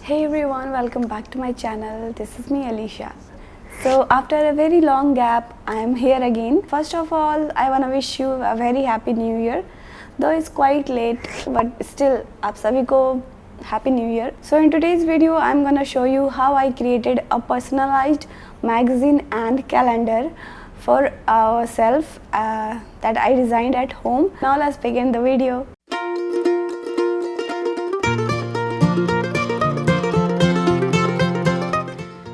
Hey everyone, welcome back to my channel. This is me Alisha. So after a very long gap, I am here again. First of all, I want to wish you a very happy new year. Though it's quite late, but still आप सभी को happy new year. So in today's video, I'm gonna show you how I created a personalized magazine and calendar for ourselves that I designed at home. Now let's begin the video.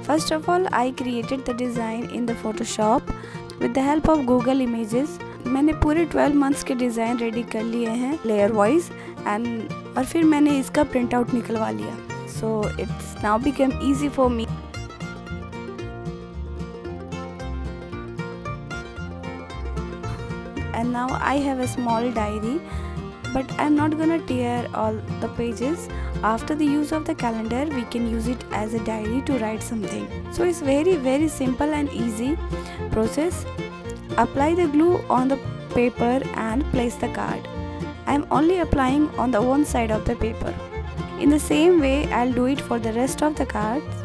First of all, I created the design in the Photoshop with the help of Google Images. मैंने पूरे 12 months के design ready कर लिए हैं layer wise और फिर मैंने इसका प्रिंट आउट निकलवा लिया. So it's now become easy for me. And now I have a small diary, but I'm not gonna tear all the pages. After the use of the calendar, we can use it as a diary to write something. So it's very simple and easy process. Apply the glue on the paper and place the card. I'm only applying on the one side of the paper. In the same way, I'll do it for the rest of the cards.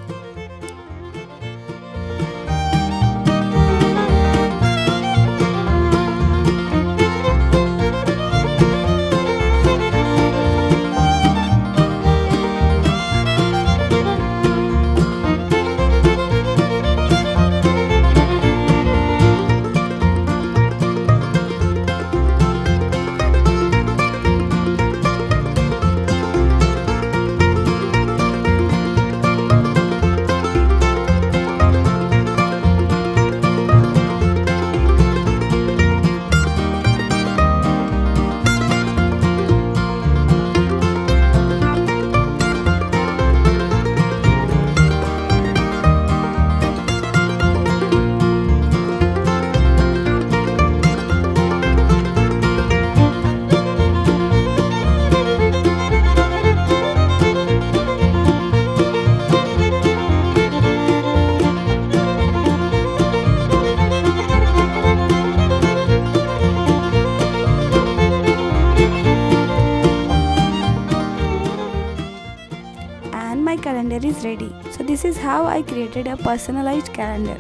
My calendar is ready. So this is how I created a personalized calendar.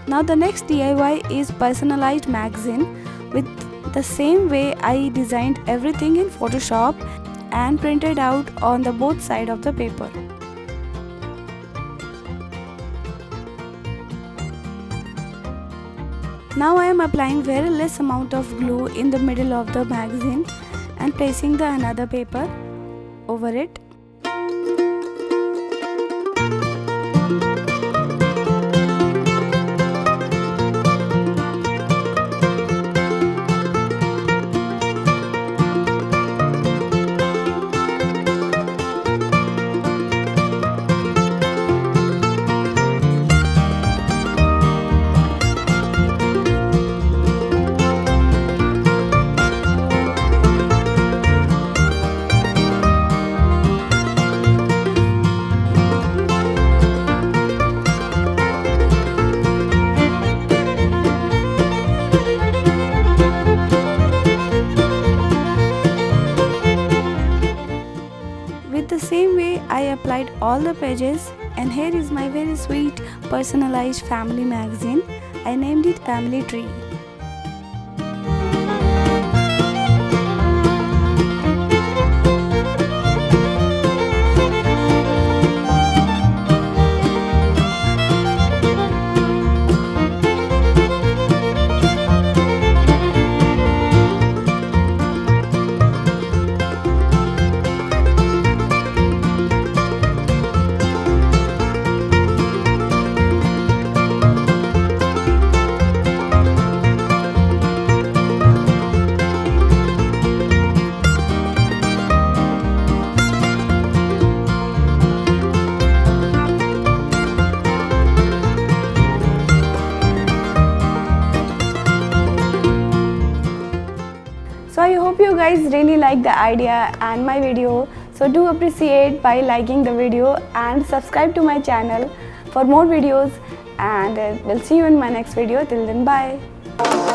Now the next DIY is personalized magazine. With the same way, I designed everything in Photoshop and printed out on the both side of the paper. Now I am applying very less amount of glue in the middle of the magazine and placing the another paper over it. The same way I applied all the pages, and here is my very sweet personalized family magazine. I named it Family Tree. guys really like the idea and my video, so do appreciate by liking the video and subscribe to my channel for more videos, and we'll see you in my next video. Till then, bye.